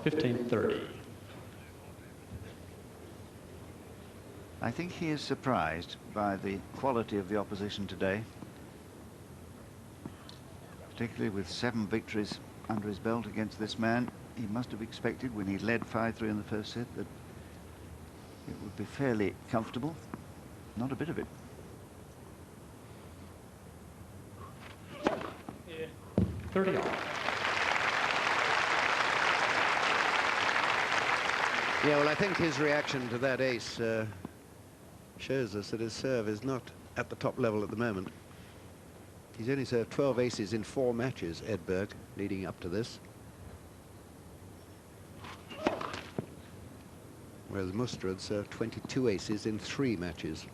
15-30. I think he is surprised by the quality of the opposition today, particularly with 7 victories under his belt against this man. He must have expected, when he led 5-3 in the first set, that it would be fairly comfortable. Not a bit of it. Yeah. 30 all. Yeah, well, I think his reaction to that ace shows us that his serve is not at the top level at the moment. He's only served 12 aces in 4 matches, Edberg, leading up to this. Whereas Muster had served 22 aces in 3 matches.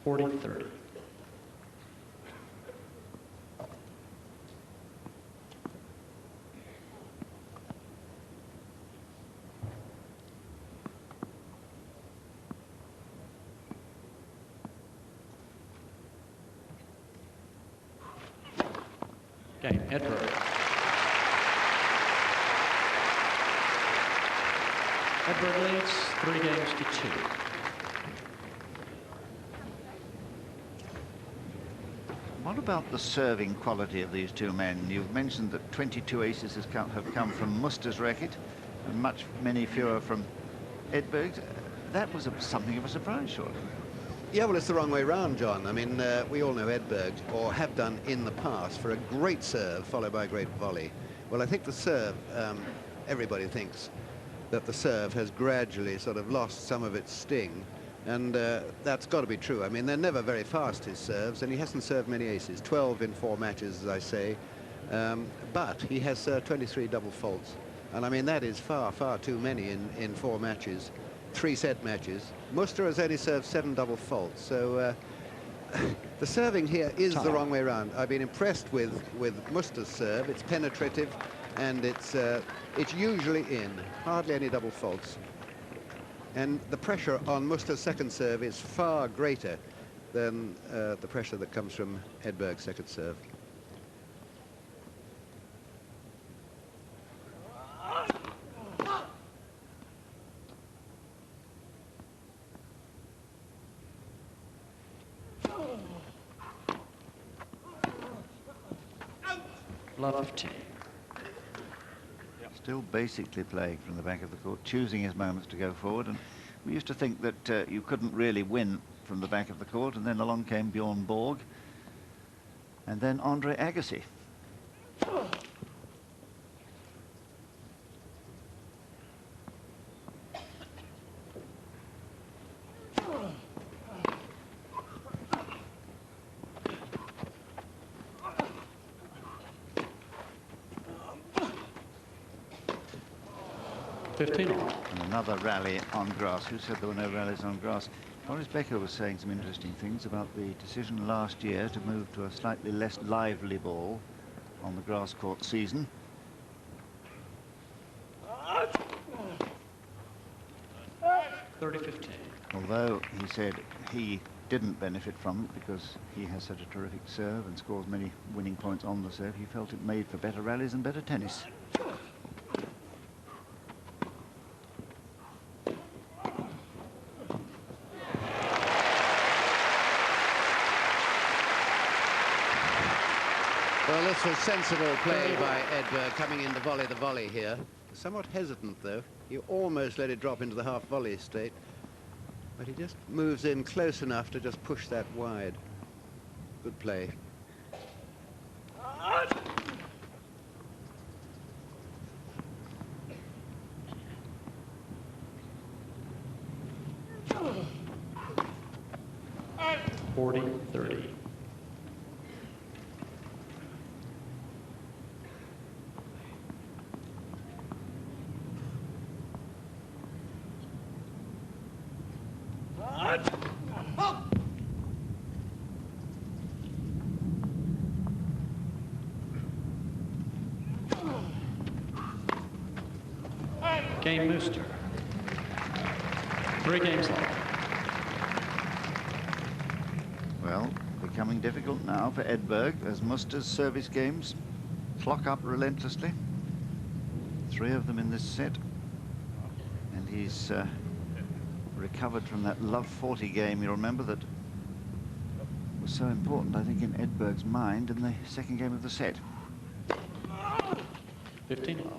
$40-30. Game, Edberg. Edberg leads 3 games to 2. What about the serving quality of these two men? You've mentioned that 22 aces have come from Muster's racket and many fewer from Edberg's. That was something of a surprise, surely. Yeah, well, it's the wrong way round, John. I mean, we all know Edberg, or have done in the past, for a great serve followed by a great volley. Well, I think the serve, everybody thinks that the serve has gradually sort of lost some of its sting, and that's got to be true. I mean, they're never very fast, his serves, and he hasn't served many aces, 12 in 4 matches, as I say, but he has 23 double faults, and I mean, that is far, far too many in 4 matches. 3-set matches. Muster has only served 7 double faults, so the serving here is the wrong way around. I've been impressed with Muster's serve. It's penetrative, and it's usually in, hardly any double faults. And the pressure on Muster's second serve is far greater than the pressure that comes from Edberg's second serve. Love 15. Still basically playing from the back of the court, choosing his moments to go forward. And we used to think that you couldn't really win from the back of the court, and then along came Bjorn Borg and then Andre Agassi. And another rally on grass. Who said there were no rallies on grass? Boris Becker was saying some interesting things about the decision last year to move to a slightly less lively ball on the grass court season. Although he said he didn't benefit from it because he has such a terrific serve and scores many winning points on the serve, he felt it made for better rallies and better tennis. Well, this was sensible play by Edberg, coming in to volley the volley here. Somewhat hesitant, though. He almost let it drop into the half-volley state, but he just moves in close enough to just push that wide. Good play. $40-30. Game Muster. 3 games left. becoming difficult now for Edberg as Muster's service games clock up relentlessly. 3 of them in this set. And he's recovered from that love 40 game, you remember, that was so important, I think, in Edberg's mind in the second game of the set. 15 love.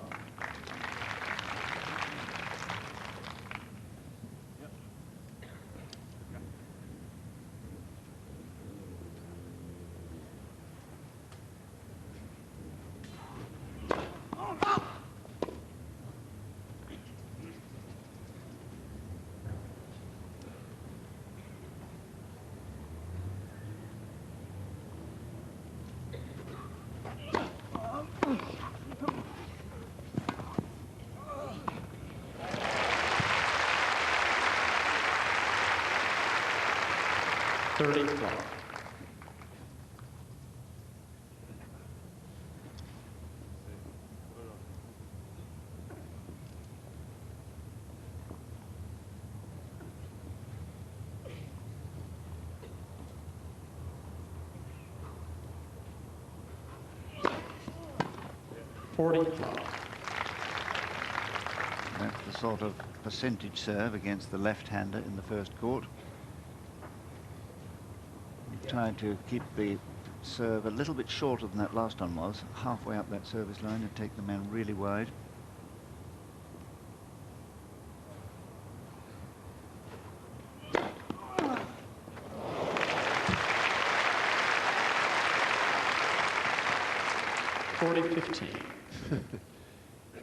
Love. 40 love. That's the sort of percentage serve against the left-hander in the first court. Trying to keep the serve a little bit shorter than that last one was, halfway up that service line, and take the man really wide.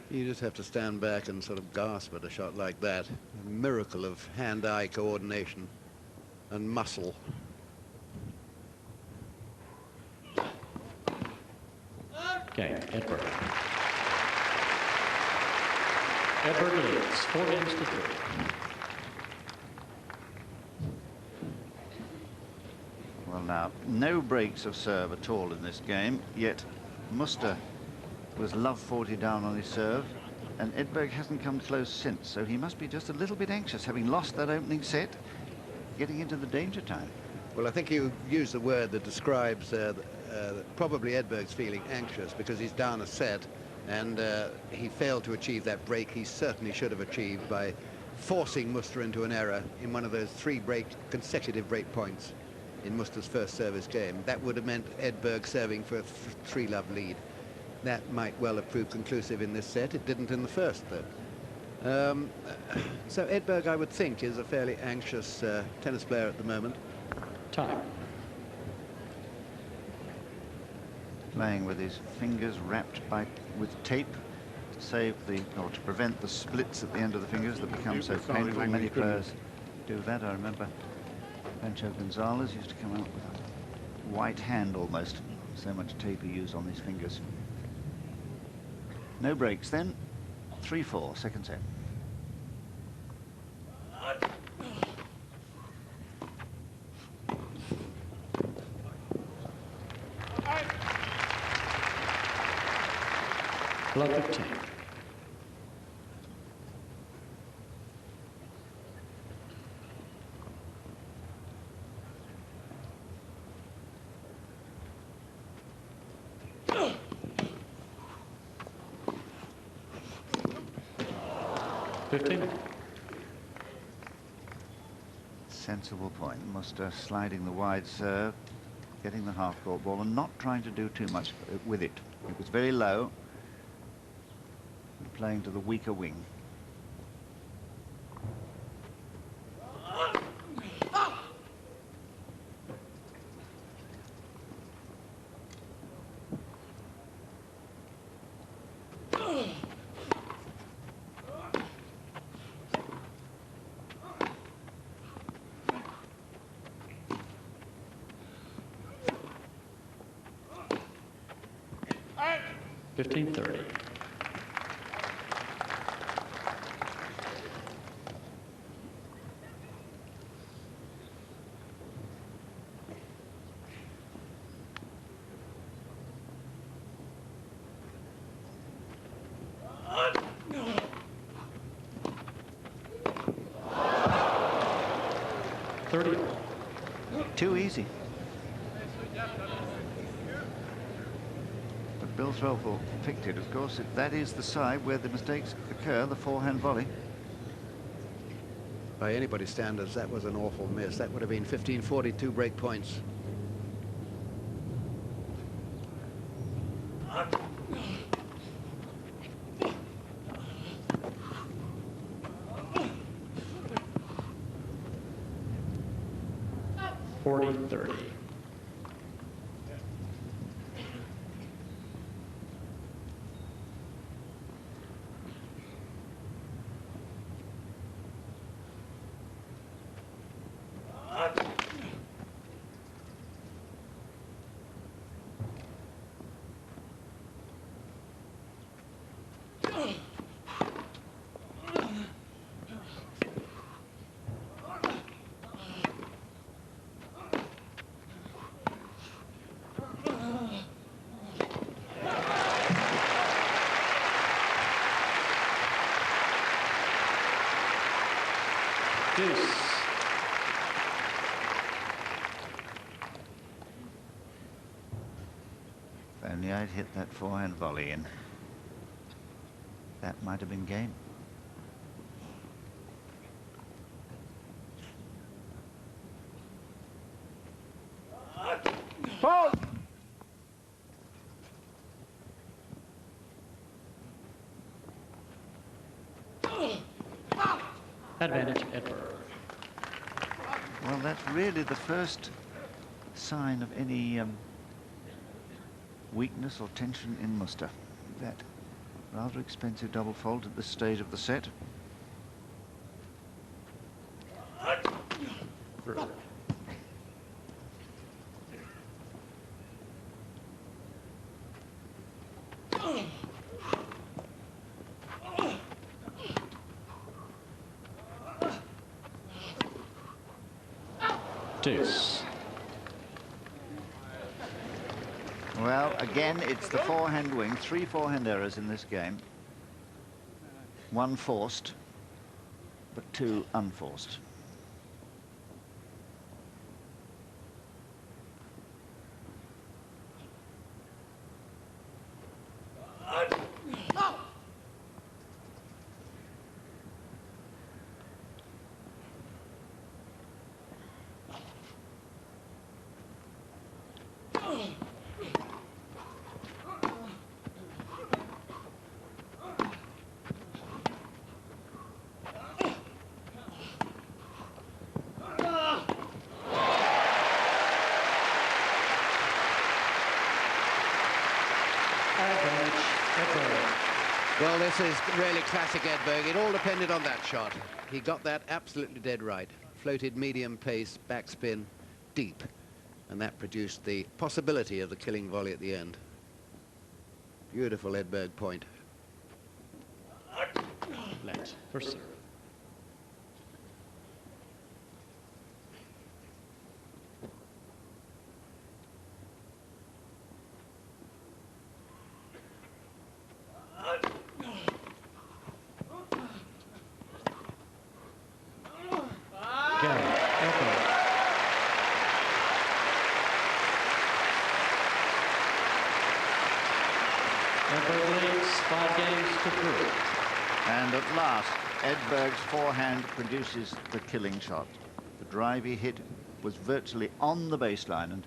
You just have to stand back and sort of gasp at a shot like that. A miracle of hand-eye coordination and muscle. Game, Edberg. Edberg leads 4 games to 3. Well, now, no breaks of serve at all in this game, yet Muster was love 40 down on his serve, and Edberg hasn't come close since, so he must be just a little bit anxious, having lost that opening set, getting into the danger time. Well, I think you used the word that describes probably Edberg's feeling anxious because he's down a set, and he failed to achieve that break he certainly should have achieved by forcing Muster into an error in one of those 3 consecutive break points in Muster's first service game. That would have meant Edberg serving for a 3-love lead. That might well have proved conclusive in this set. It didn't in the first, though. So Edberg, I would think, is a fairly anxious tennis player at the moment. Time. Playing with his fingers wrapped with tape to save or to prevent the splits at the end of the fingers that become so painful. Many players do that. I remember Pancho Gonzalez used to come out with a white hand almost. So much tape he used on his fingers. No breaks then. 3-4, second set. Love 15. Sensible point. Muster sliding the wide serve, getting the half-court ball and not trying to do too much with it. It was very low, and playing to the weaker wing. $15-30. Too easy. But Bill Threlfall picked it, of course. That is the side where the mistakes occur, the forehand volley. By anybody's standards, that was an awful miss. That would have been 15-42 break points. (40-30). Deuce. If only I'd hit that forehand volley in. That might have been game. Oh! Advantage, Edberg. Well, that's really the first sign of any weakness or tension in Muster. That rather expensive double fault at this stage of the set. Through. Deuce. Well, again, it's the forehand wing. 3 forehand errors in this game. 1 forced, but 2 unforced. Advantage, Edberg. Well, this is really classic Edberg. It all depended on that shot. He got that absolutely dead right. Floated medium pace, backspin, deep. And that produced the possibility of the killing volley at the end. Beautiful Edberg point. Let for serve. Again, Edberg. Edberg leads 5 games to 3. And at last, Edberg's forehand produces the killing shot. The drive he hit was virtually on the baseline, and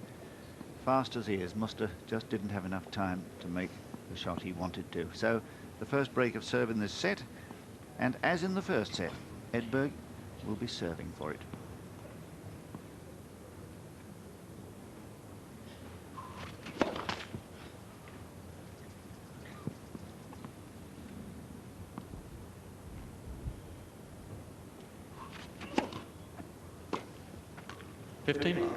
fast as he is, Muster just didn't have enough time to make the shot he wanted to. So the first break of serve in this set, and as in the first set, Edberg will be serving for it. (15)